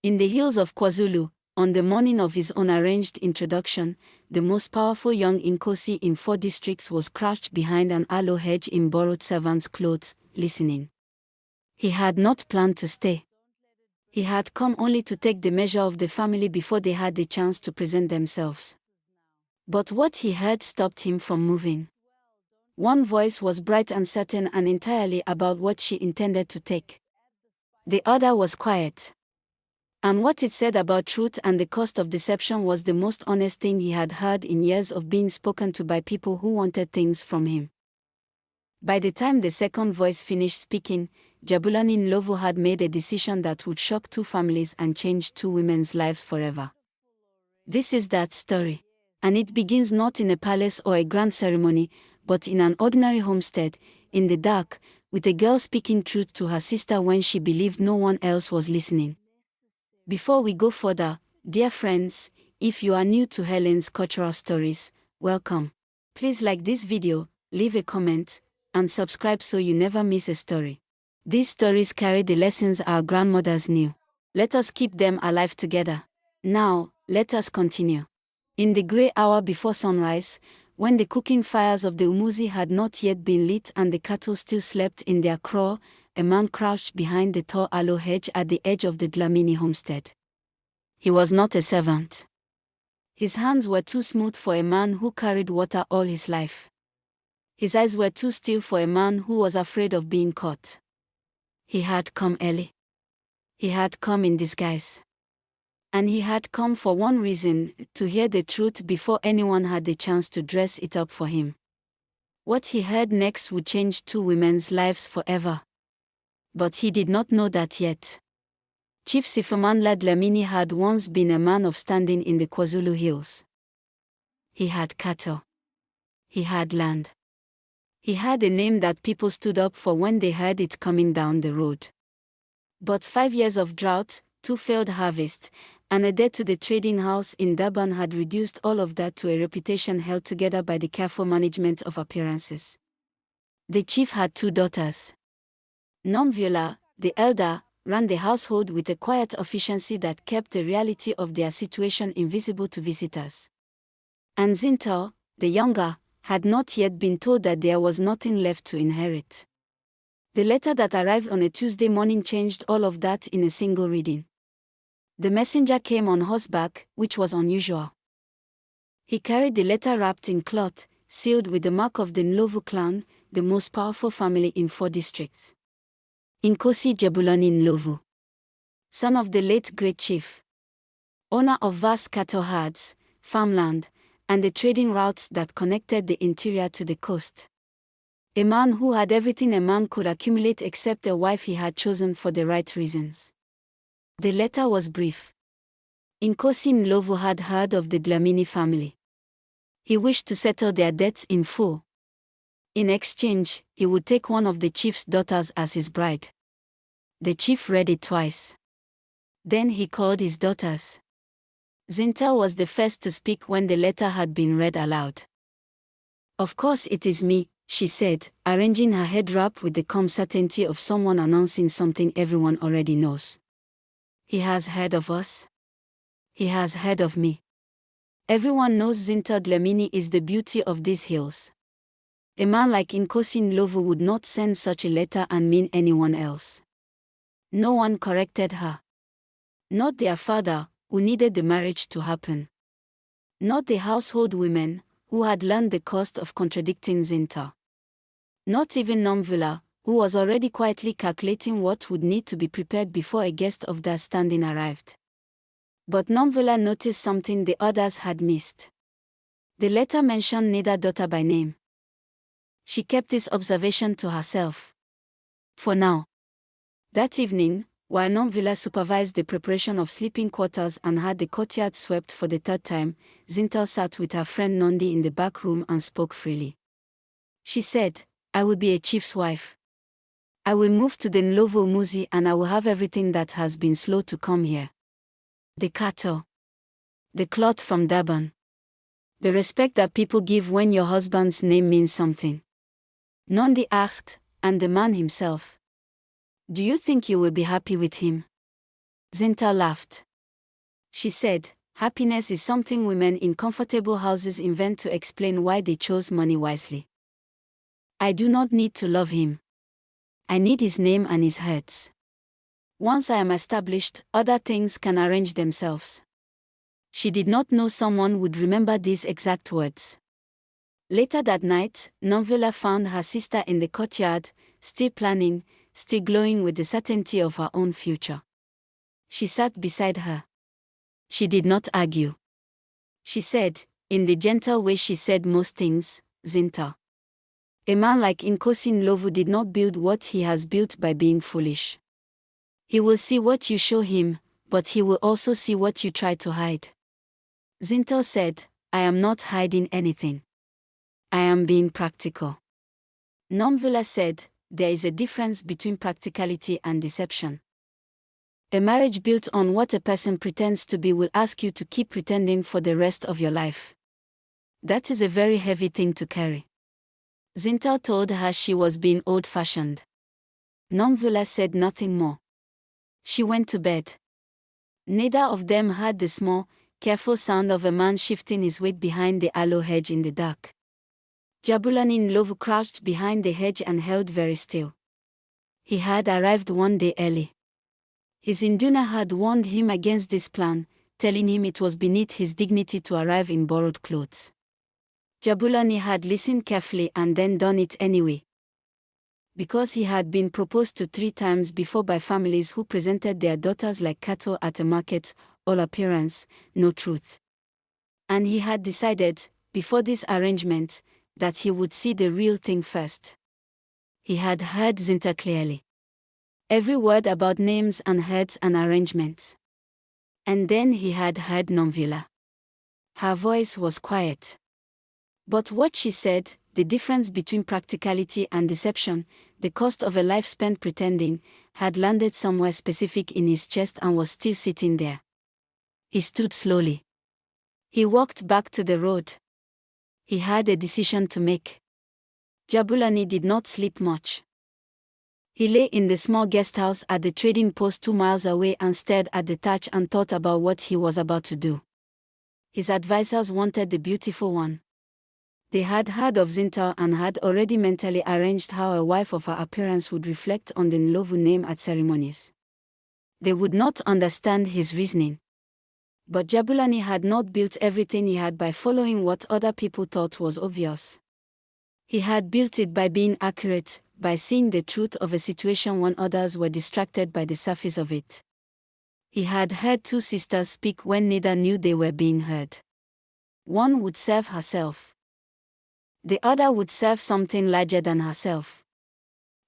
In the hills of KwaZulu, on the morning of his unarranged introduction, the most powerful young Inkosi in 4 districts was crouched behind an aloe hedge in borrowed servant's clothes, listening. He had not planned to stay. He had come only to take the measure of the family before they had the chance to present themselves. But what he heard stopped him from moving. One voice was bright and certain and entirely about what she intended to take. The other was quiet. And what it said about truth and the cost of deception was the most honest thing he had heard in years of being spoken to by people who wanted things from him. By the time the second voice finished speaking, Jabulani Ndlovu had made a decision that would shock 2 families and change 2 women's lives forever. This is that story. And it begins not in a palace or a grand ceremony, but in an ordinary homestead, in the dark, with a girl speaking truth to her sister when she believed no one else was listening. Before we go further, dear friends, if you are new to Helen's cultural stories, welcome. Please like this video, leave a comment, and subscribe so you never miss a story. These stories carry the lessons our grandmothers knew. Let us keep them alive together. Now, let us continue. In the grey hour before sunrise, when the cooking fires of the umuzi had not yet been lit and the cattle still slept in their kraal, a man crouched behind the tall aloe hedge at the edge of the Dlamini homestead. He was not a servant. His hands were too smooth for a man who carried water all his life. His eyes were too still for a man who was afraid of being caught. He had come early. He had come in disguise. And he had come for one reason, to hear the truth before anyone had the chance to dress it up for him. What he heard next would change 2 women's lives forever. But he did not know that yet. Chief Jabulani Ndlovu had once been a man of standing in the KwaZulu hills. He had cattle. He had land. He had a name that people stood up for when they heard it coming down the road. But 5 years of drought, 2 failed harvests, and a debt to the trading house in Indaba had reduced all of that to a reputation held together by the careful management of appearances. The chief had 2 daughters. Nomvula, the elder, ran the household with a quiet efficiency that kept the reality of their situation invisible to visitors. And Zintle, the younger, had not yet been told that there was nothing left to inherit. The letter that arrived on a Tuesday morning changed all of that in a single reading. The messenger came on horseback, which was unusual. He carried the letter wrapped in cloth, sealed with the mark of the Ndlovu clan, the most powerful family in 4 districts. Inkosi Jabulani Ndlovu, son of the late great chief, owner of vast cattle herds, farmland, and the trading routes that connected the interior to the coast. A man who had everything a man could accumulate except a wife he had chosen for the right reasons. The letter was brief. Inkosi Ndlovu had heard of the Dlamini family. He wished to settle their debts in full. In exchange, he would take one of the chief's daughters as his bride. The chief read it twice. Then he called his daughters. Zintle was the first to speak when the letter had been read aloud. "Of course it is me," she said, arranging her head wrap with the calm certainty of someone announcing something everyone already knows. "He has heard of us. He has heard of me. Everyone knows Zintle Dlamini is the beauty of these hills. A man like Inkosi Ndlovu would not send such a letter and mean anyone else." No one corrected her. Not their father, who needed the marriage to happen. Not the household women, who had learned the cost of contradicting Zintle. Not even Nomvula, who was already quietly calculating what would need to be prepared before a guest of that standing arrived. But Nomvula noticed something the others had missed. The letter mentioned neither daughter by name. She kept this observation to herself. For now. That evening, while Nomvula supervised the preparation of sleeping quarters and had the courtyard swept for the 3rd time, Zintle sat with her friend Nondi in the back room and spoke freely. She said, "I will be a chief's wife. I will move to the Ndlovu umuzi and I will have everything that has been slow to come here. The cattle. The cloth from Durban. The respect that people give when your husband's name means something." Nondi asked, "And the man himself? Do you think you will be happy with him?" Zintle laughed. She said, happiness is something women in comfortable houses invent to explain why they chose money wisely. I do not need to love him. I need his name and his herds. Once I am established, other things can arrange themselves. She did not know someone would remember these exact words. Later that night, Nomvula found her sister in the courtyard, still planning, still glowing with the certainty of her own future. She sat beside her. She did not argue. She said, in the gentle way she said most things, Zintle. A man like Inkosi Ndlovu did not build what he has built by being foolish. He will see what you show him, but he will also see what you try to hide. Zintle said, I am not hiding anything. I am being practical. Nomvula said, there is a difference between practicality and deception. A marriage built on what a person pretends to be will ask you to keep pretending for the rest of your life. That is a very heavy thing to carry. Zintle told her she was being old-fashioned. Nomvula said nothing more. She went to bed. Neither of them heard the small, careful sound of a man shifting his weight behind the aloe hedge in the dark. Jabulani Ndlovu crouched behind the hedge and held very still. He had arrived one day early. His induna had warned him against this plan, telling him it was beneath his dignity to arrive in borrowed clothes. Jabulani had listened carefully and then done it anyway. Because he had been proposed to 3 times before by families who presented their daughters like cattle at a market, all appearance, no truth. And he had decided, before this arrangement, that he would see the real thing first. He had heard Zintle clearly. Every word about names and herds and arrangements. And then he had heard Nomvula. Her voice was quiet. But what she said, the difference between practicality and deception, the cost of a life spent pretending, had landed somewhere specific in his chest and was still sitting there. He stood slowly. He walked back to the road. He had a decision to make. Jabulani did not sleep much. He lay in the small guest house at the trading post 2 miles away and stared at the thatch and thought about what he was about to do. His advisors wanted the beautiful one. They had heard of Zintle and had already mentally arranged how a wife of her appearance would reflect on the Ndlovu name at ceremonies. They would not understand his reasoning. But Jabulani had not built everything he had by following what other people thought was obvious. He had built it by being accurate, by seeing the truth of a situation when others were distracted by the surface of it. He had heard 2 sisters speak when neither knew they were being heard. One would serve herself. The other would serve something larger than herself.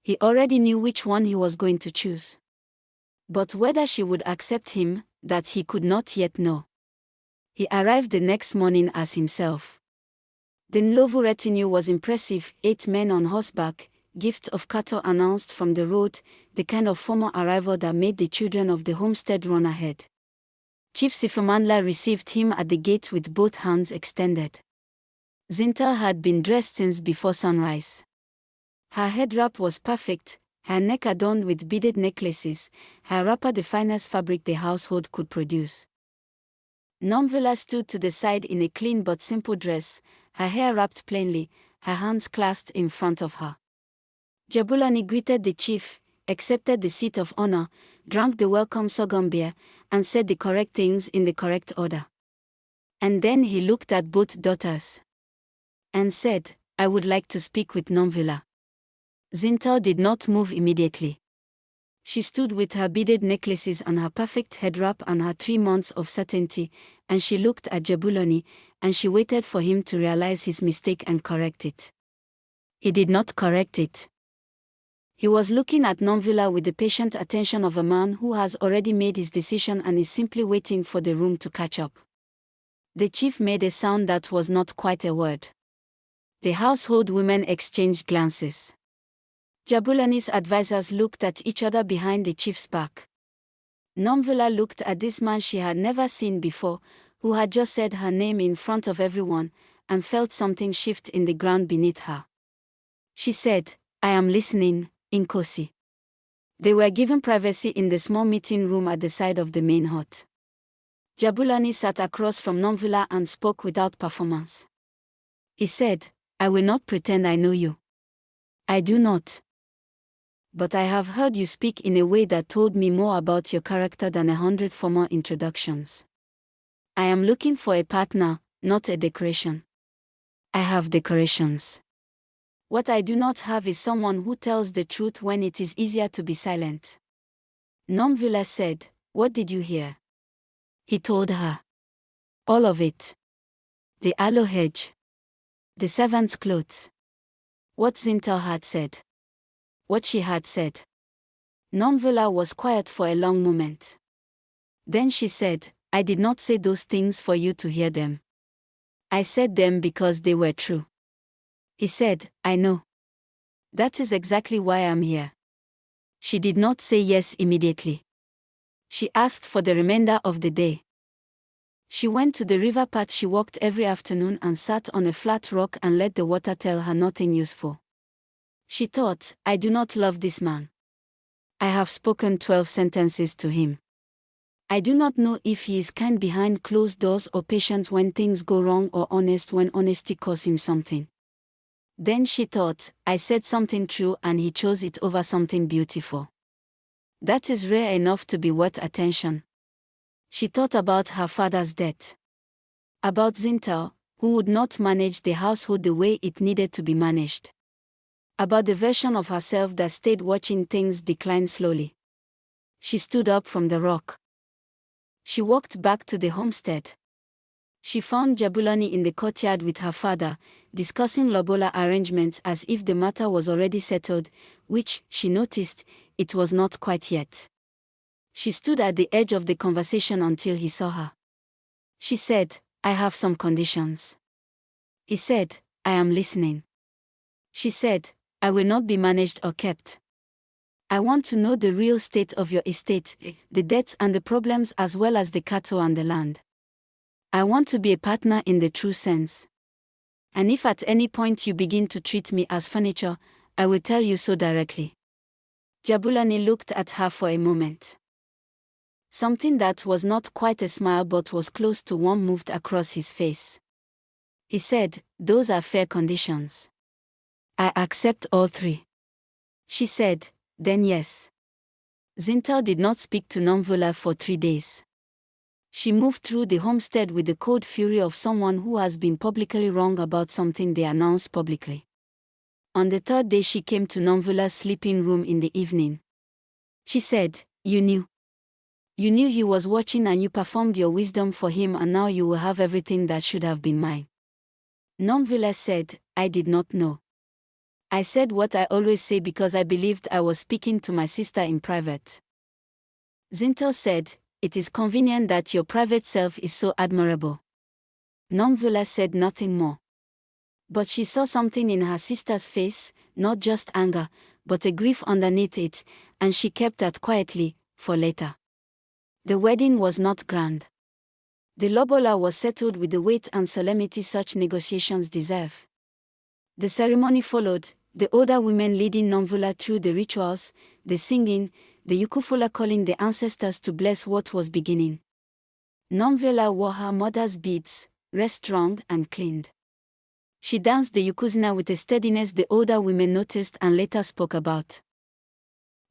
He already knew which one he was going to choose. But whether she would accept him, that he could not yet know. He arrived the next morning as himself. The Ndlovu retinue was impressive, 8 men on horseback, gift of cattle announced from the road, the kind of formal arrival that made the children of the Homestead run ahead. Chief Jabulani received him at the gate with both hands extended. Zintle had been dressed since before sunrise. Her head wrap was perfect, her neck adorned with beaded necklaces, her wrapper the finest fabric the household could produce. Nomvula stood to the side in a clean but simple dress, her hair wrapped plainly, her hands clasped in front of her. Jabulani greeted the chief, accepted the seat of honor, drank the welcome sorghum beer, and said the correct things in the correct order. And then he looked at both daughters and said, I would like to speak with Nomvula. Zintle did not move immediately. She stood with her beaded necklaces and her perfect head wrap and her 3 months of certainty, and she looked at Jabulani, and she waited for him to realize his mistake and correct it. He did not correct it. He was looking at Nomvula with the patient attention of a man who has already made his decision and is simply waiting for the room to catch up. The chief made a sound that was not quite a word. The household women exchanged glances. Jabulani's advisors looked at each other behind the chief's back. Nomvula looked at this man she had never seen before, who had just said her name in front of everyone, and felt something shift in the ground beneath her. She said, I am listening, Inkosi. They were given privacy in the small meeting room at the side of the main hut. Jabulani sat across from Nomvula and spoke without performance. He said, "I will not pretend I know you. I do not. But I have heard you speak in a way that told me more about your character than 100 formal introductions. I am looking for a partner, not a decoration. I have decorations. What I do not have is someone who tells the truth when it is easier to be silent." Nomvula said, "What did you hear?" He told her. All of it. The aloe hedge. The servant's clothes. What Zintle had said. What she had said. Nomvula was quiet for a long moment. Then she said, "I did not say those things for you to hear them. I said them because they were true." He said, "I know. That is exactly why I'm here." She did not say yes immediately. She asked for the remainder of the day. She went to the river path she walked every afternoon and sat on a flat rock and let the water tell her nothing useful. She thought, "I do not love this man. I have spoken 12 sentences to him. I do not know if he is kind behind closed doors or patient when things go wrong or honest when honesty costs him something." Then she thought, "I said something true and he chose it over something beautiful. That is rare enough to be worth attention." She thought about her father's death. About Zintle, who would not manage the household the way it needed to be managed. About the version of herself that stayed watching things decline slowly. She stood up from the rock. She walked back to the homestead. She found Jabulani in the courtyard with her father, discussing lobola arrangements as if the matter was already settled, which, she noticed, it was not quite yet. She stood at the edge of the conversation until he saw her. She said, "I have some conditions." He said, "I am listening." She said, "I will not be managed or kept. I want to know the real state of your estate, the debts and the problems as well as the cattle and the land. I want to be a partner in the true sense. And if at any point you begin to treat me as furniture, I will tell you so directly." Jabulani looked at her for a moment. Something that was not quite a smile but was close to one moved across his face. He said, "Those are fair conditions. I accept all three." She said, "Then yes." Zintle did not speak to Nomvula for 3 days. She moved through the homestead with the cold fury of someone who has been publicly wrong about something they announced publicly. On the 3rd day she came to Nomvula's sleeping room in the evening. She said, "You knew. You knew he was watching and you performed your wisdom for him and now you will have everything that should have been mine." Nomvula said, "I did not know. I said what I always say because I believed I was speaking to my sister in private." Zintle said, "It is convenient that your private self is so admirable." Nomvula said nothing more. But she saw something in her sister's face, not just anger, but a grief underneath it, and she kept that quietly, for later. The wedding was not grand. The lobola was settled with the weight and solemnity such negotiations deserve. The ceremony followed, the older women leading Nomvula through the rituals, the singing, the ukufula calling the ancestors to bless what was beginning. Nomvula wore her mother's beads, rest strong and cleaned. She danced the ukuzina with a steadiness the older women noticed and later spoke about.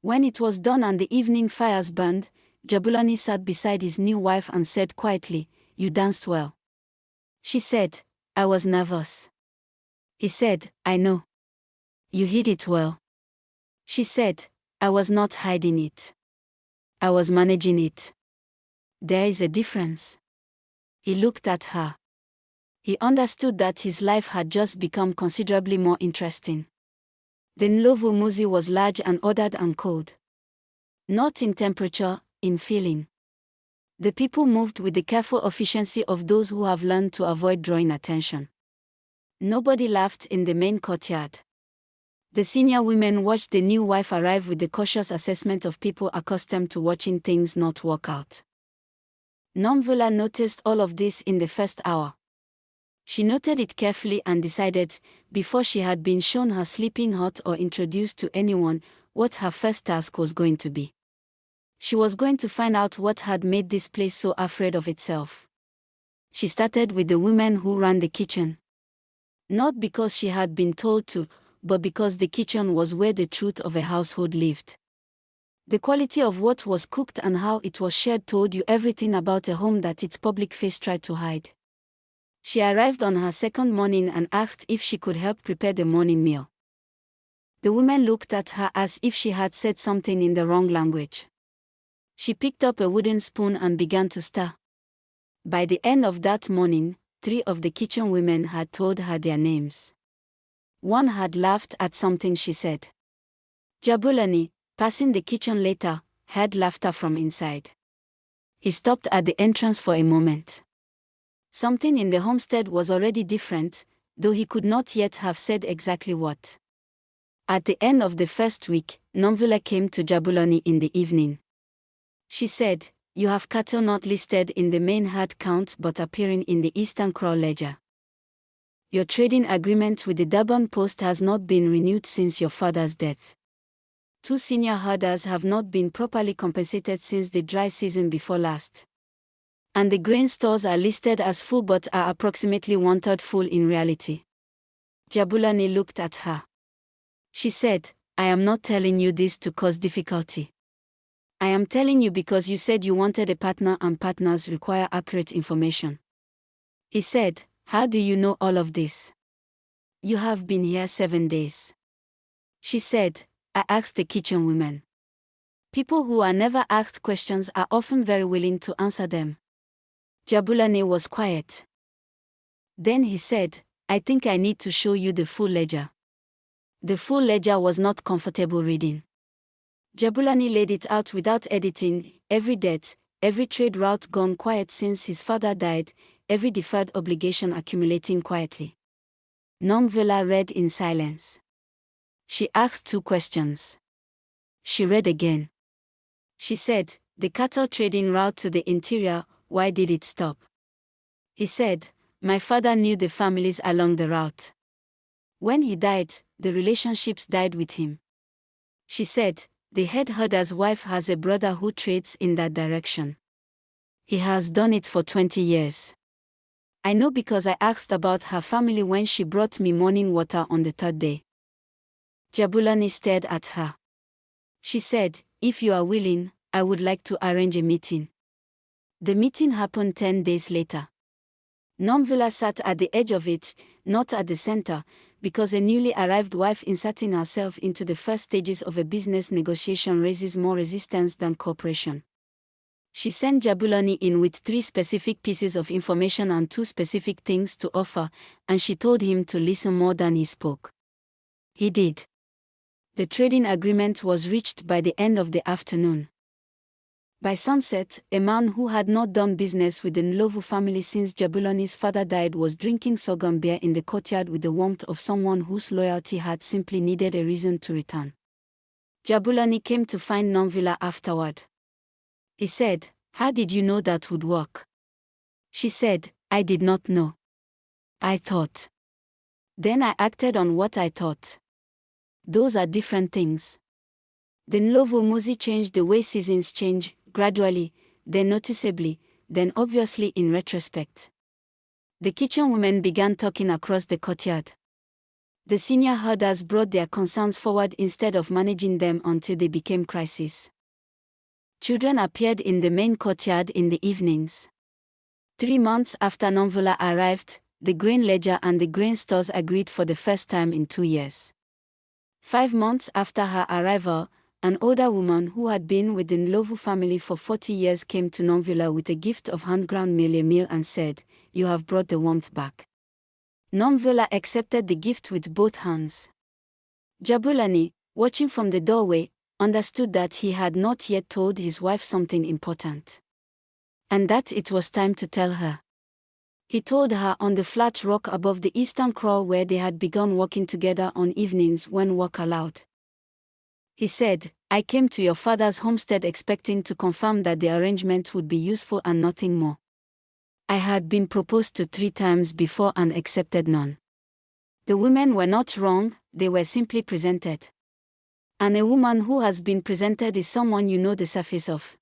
When it was done and the evening fires burned, Jabulani sat beside his new wife and said quietly, "You danced well." She said, "I was nervous." He said, "I know. You hid it well." She said, "I was not hiding it. I was managing it. There is a difference." He looked at her. He understood that his life had just become considerably more interesting. The Ndlovu Muzi was large and ordered and cold. Not in temperature, in feeling. The people moved with the careful efficiency of those who have learned to avoid drawing attention. Nobody laughed in the main courtyard. The senior women watched the new wife arrive with the cautious assessment of people accustomed to watching things not work out. Nomvula noticed all of this in the first hour. She noted it carefully and decided, before she had been shown her sleeping hut or introduced to anyone, what her first task was going to be. She was going to find out what had made this place so afraid of itself. She started with the women who ran the kitchen. Not because she had been told to, but because the kitchen was where the truth of a household lived. The quality of what was cooked and how it was shared told you everything about a home that its public face tried to hide. She arrived on her second morning and asked if she could help prepare the morning meal. The women looked at her as if she had said something in the wrong language. She picked up a wooden spoon and began to stir. By the end of that morning, 3 of the kitchen women had told her their names. One had laughed at something she said. Jabulani, passing the kitchen later, heard laughter from inside. He stopped at the entrance for a moment. Something in the homestead was already different, though he could not yet have said exactly what. At the end of the first week, Nomvula came to Jabulani in the evening. She said, "You have cattle not listed in the main herd count but appearing in the Eastern Crow ledger. Your trading agreement with the Durban Post has not been renewed since your father's death. 2 senior herders have not been properly compensated since the dry season before last. And the grain stores are listed as full but are approximately 1/3 full in reality." Jabulani looked at her. She said, "I am not telling you this to cause difficulty. I am telling you because you said you wanted a partner and partners require accurate information." He said, "How do you know all of this? You have been here 7 days." She said, "I asked the kitchen women." People who are never asked questions are often very willing to answer them. Jabulani was quiet. Then he said, "I think I need to show you the full ledger." The full ledger was not comfortable reading. Jabulani laid it out without editing, every debt, every trade route gone quiet since his father died, every deferred obligation accumulating quietly. Nomvula read in silence. She asked 2 questions. She read again. She said, "The cattle trading route to the interior, why did it stop?" He said, "My father knew the families along the route. When he died, the relationships died with him." She said, "The head herder's wife has a brother who trades in that direction. He has done it for 20 years. I know because I asked about her family when she brought me morning water on the 3rd day." Jabulani stared at her. She said, "If you are willing, I would like to arrange a meeting." The meeting happened 10 days later. Nomvula sat at the edge of it, not at the center, because a newly arrived wife inserting herself into the first stages of a business negotiation raises more resistance than cooperation. She sent Jabulani in with 3 specific pieces of information and 2 specific things to offer, and she told him to listen more than he spoke. He did. The trading agreement was reached by the end of the afternoon. By sunset, a man who had not done business with the Ndlovu family since Jabulani's father died was drinking sorghum beer in the courtyard with the warmth of someone whose loyalty had simply needed a reason to return. Jabulani came to find Nomvula afterward. He said, "How did you know that would work?" She said, "I did not know. I thought. Then I acted on what I thought. Those are different things." The Ndlovu Muzi changed the way seasons change, gradually, then noticeably, then obviously in retrospect. The kitchen women began talking across the courtyard. The senior herders brought their concerns forward instead of managing them until they became crises. Children appeared in the main courtyard in the evenings. 3 months after Nomvula arrived, the grain ledger and the grain stores agreed for the first time in 2 years. 5 months after her arrival, an older woman who had been with the Ndlovu family for 40 years came to Nomvula with a gift of hand-ground meal and said, "You have brought the warmth back." Nomvula accepted the gift with both hands. Jabulani, watching from the doorway, understood that he had not yet told his wife something important. And that it was time to tell her. He told her on the flat rock above the eastern kraal where they had begun walking together on evenings when work allowed. He said, "I came to your father's homestead expecting to confirm that the arrangement would be useful and nothing more. I had been proposed to 3 times before and accepted none. The women were not wrong, they were simply presented. And a woman who has been presented is someone you know the surface of.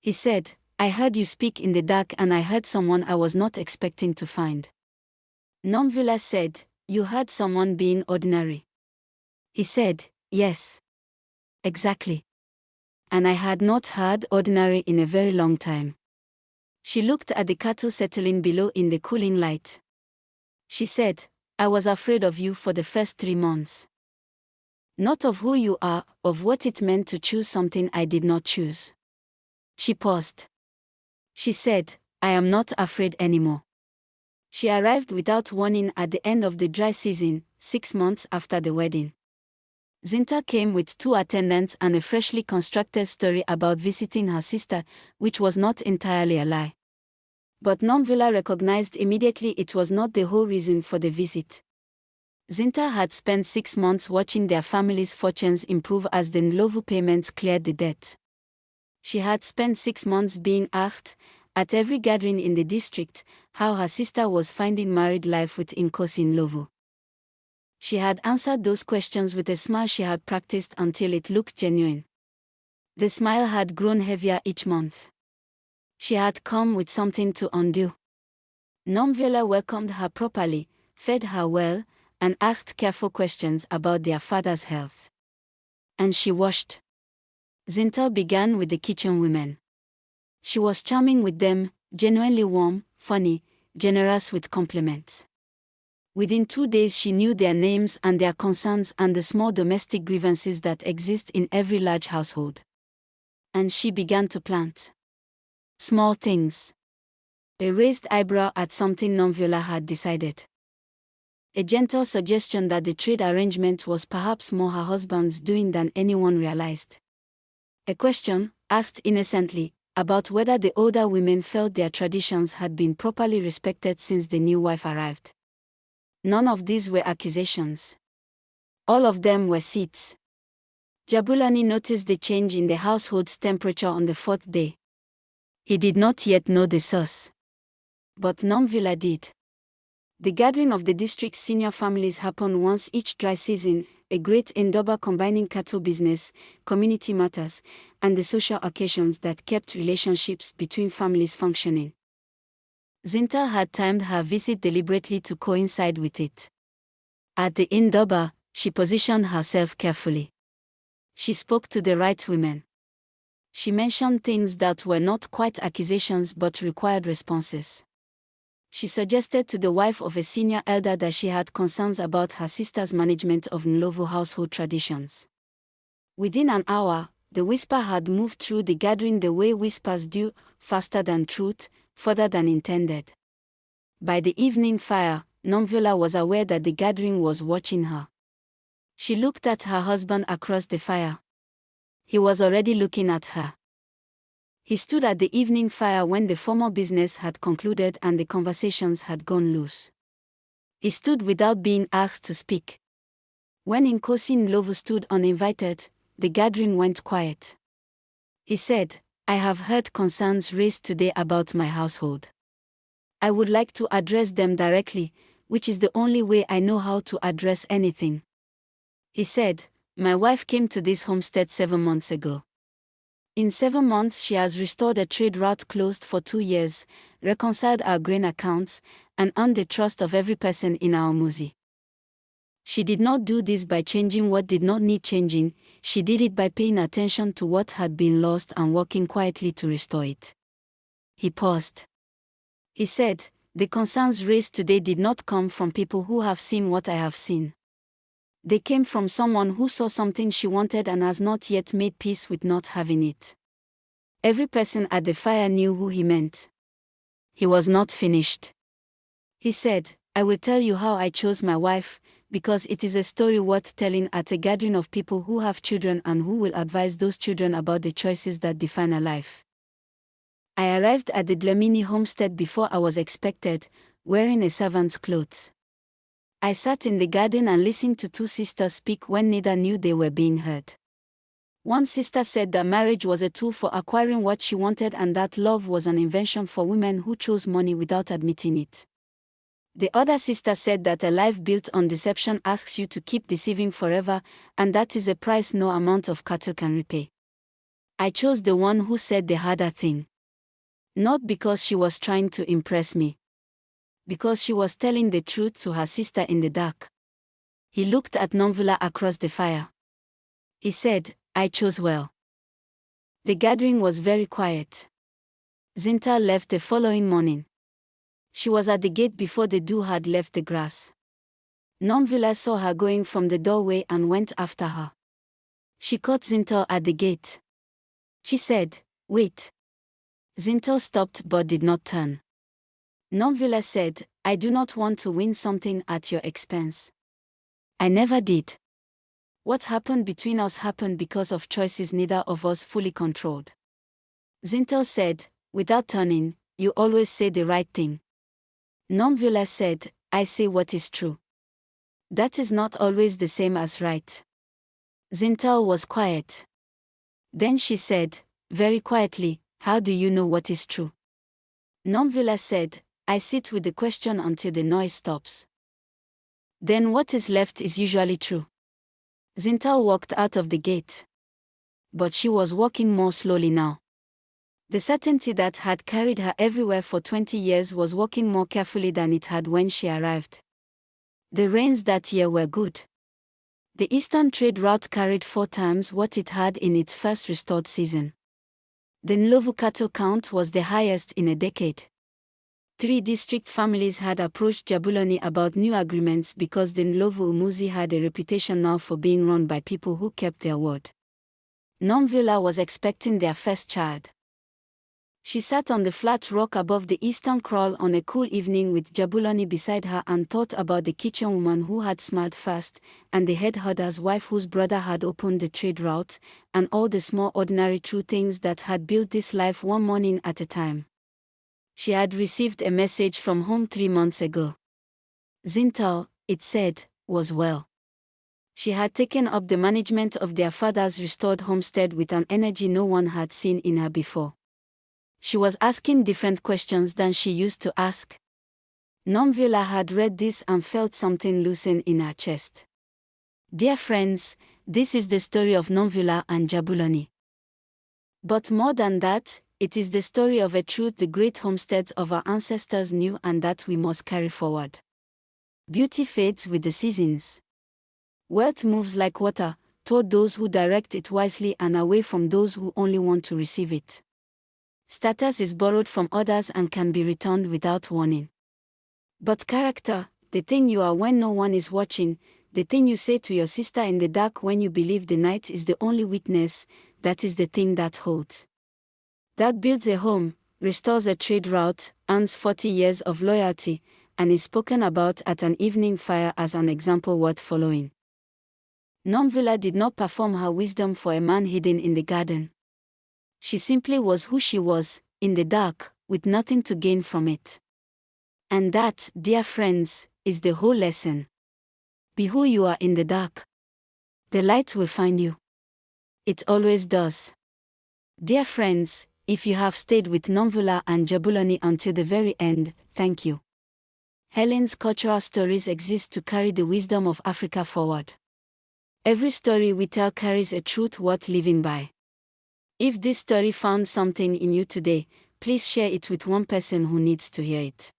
He said, I heard you speak in the dark and I heard someone I was not expecting to find. Nomvula said, you heard someone being ordinary. He said, yes. Exactly. And I had not heard ordinary in a very long time. She looked at the cattle settling below in the cooling light. She said, I was afraid of you for the first 3 months. Not of who you are, of what it meant to choose something I did not choose. She paused. She said, I am not afraid anymore. She arrived without warning at the end of the dry season, 6 months after the wedding. Zintle came with 2 attendants and a freshly constructed story about visiting her sister, which was not entirely a lie. But Nomvula recognized immediately it was not the whole reason for the visit. Zintle had spent 6 months watching their family's fortunes improve as the Ndlovu payments cleared the debt. She had spent 6 months being asked, at every gathering in the district, how her sister was finding married life with Inkosi Ndlovu. She had answered those questions with a smile she had practiced until it looked genuine. The smile had grown heavier each month. She had come with something to undo. Nomvula welcomed her properly, fed her well, and asked careful questions about their father's health. And she washed. Zintle began with the kitchen women. She was charming with them, genuinely warm, funny, generous with compliments. Within 2 days she knew their names and their concerns and the small domestic grievances that exist in every large household. And she began to plant small things. A raised eyebrow at something Nomvula had decided. A gentle suggestion that the trade arrangement was perhaps more her husband's doing than anyone realized. A question, asked innocently, about whether the older women felt their traditions had been properly respected since the new wife arrived. None of these were accusations. All of them were seeds. Jabulani noticed the change in the household's temperature on the 4th day. He did not yet know the source. But Nomvula did. The gathering of the district's senior families happened once each dry season, a great Indaba combining cattle business, community matters, and the social occasions that kept relationships between families functioning. Zintle had timed her visit deliberately to coincide with it. At the Indaba, she positioned herself carefully. She spoke to the right women. She mentioned things that were not quite accusations but required responses. She suggested to the wife of a senior elder that she had concerns about her sister's management of Ndlovu household traditions. Within an hour, the whisper had moved through the gathering the way whispers do, faster than truth, further than intended. By the evening fire, Nomvula was aware that the gathering was watching her. She looked at her husband across the fire. He was already looking at her. He stood at the evening fire when the formal business had concluded and the conversations had gone loose. He stood without being asked to speak. When Inkosi Ndlovu stood uninvited, the gathering went quiet. He said, I have heard concerns raised today about my household. I would like to address them directly, which is the only way I know how to address anything. He said, my wife came to this homestead 7 months ago. In 7 months she has restored a trade route closed for 2 years, reconciled our grain accounts, and earned the trust of every person in our muzi. She did not do this by changing what did not need changing, she did it by paying attention to what had been lost and working quietly to restore it. He paused. He said, the concerns raised today did not come from people who have seen what I have seen. They came from someone who saw something she wanted and has not yet made peace with not having it. Every person at the fire knew who he meant. He was not finished. He said, I will tell you how I chose my wife, because it is a story worth telling at a gathering of people who have children and who will advise those children about the choices that define a life. I arrived at the Dlamini homestead before I was expected, wearing a servant's clothes. I sat in the garden and listened to 2 sisters speak when neither knew they were being heard. One sister said that marriage was a tool for acquiring what she wanted and that love was an invention for women who chose money without admitting it. The other sister said that a life built on deception asks you to keep deceiving forever, and that is a price no amount of cattle can repay. I chose the one who said the harder thing. Not because she was trying to impress me. Because she was telling the truth to her sister in the dark. He looked at Nomvula across the fire. He said, I chose well. The gathering was very quiet. Zintle left the following morning. She was at the gate before the dew had left the grass. Nomvula saw her going from the doorway and went after her. She caught Zintle at the gate. She said, wait. Zintle stopped but did not turn. Nomvula said, I do not want to win something at your expense. I never did. What happened between us happened because of choices neither of us fully controlled. Zintle said, without turning, you always say the right thing. Nomvula said, I say what is true. That is not always the same as right. Zintle was quiet. Then she said, very quietly, how do you know what is true? Nomvula said, I sit with the question until the noise stops. Then what is left is usually true. Zintle walked out of the gate. But she was walking more slowly now. The certainty that had carried her everywhere for 20 years was walking more carefully than it had when she arrived. The rains that year were good. The eastern trade route carried 4 times what it had in its first restored season. The Ndlovu cattle count was the highest in a decade. 3 district families had approached Jabulani about new agreements because the Ndlovu Umuzi had a reputation now for being run by people who kept their word. Nomvula was expecting their first child. She sat on the flat rock above the eastern kraal on a cool evening with Jabulani beside her and thought about the kitchen woman who had smiled first, and the head herder's wife whose brother had opened the trade route, and all the small ordinary true things that had built this life one morning at a time. She had received a message from home 3 months ago. Zintle, it said, was well. She had taken up the management of their father's restored homestead with an energy no one had seen in her before. She was asking different questions than she used to ask. Nomvula had read this and felt something loosen in her chest. Dear friends, this is the story of Nomvula and Jabulani. But more than that, it is the story of a truth the great homesteads of our ancestors knew and that we must carry forward. Beauty fades with the seasons. Wealth moves like water, toward those who direct it wisely and away from those who only want to receive it. Status is borrowed from others and can be returned without warning. But character, the thing you are when no one is watching, the thing you say to your sister in the dark when you believe the night is the only witness, that is the thing that holds. That builds a home, restores a trade route, earns 40 years of loyalty, and is spoken about at an evening fire as an example worth following. Nomvula did not perform her wisdom for a man hidden in the garden. She simply was who she was, in the dark, with nothing to gain from it. And that, dear friends, is the whole lesson. Be who you are in the dark. The light will find you. It always does. Dear friends, if you have stayed with Nomvula and Jabulani until the very end, thank you. Helen's cultural stories exist to carry the wisdom of Africa forward. Every story we tell carries a truth worth living by. If this story found something in you today, please share it with one person who needs to hear it.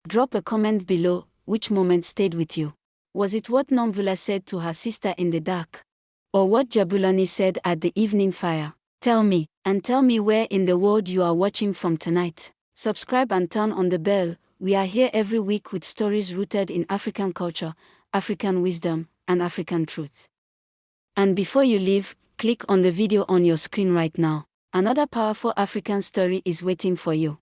Drop a comment below. Which moment stayed with you? Was it what Nomvula said to her sister in the dark? Or what Jabulani said at the evening fire? Tell me, and tell me where in the world you are watching from tonight. Subscribe and turn on the bell. We are here every week with stories rooted in African culture, African wisdom, and African truth. And before you leave, click on the video on your screen right now. Another powerful African story is waiting for you.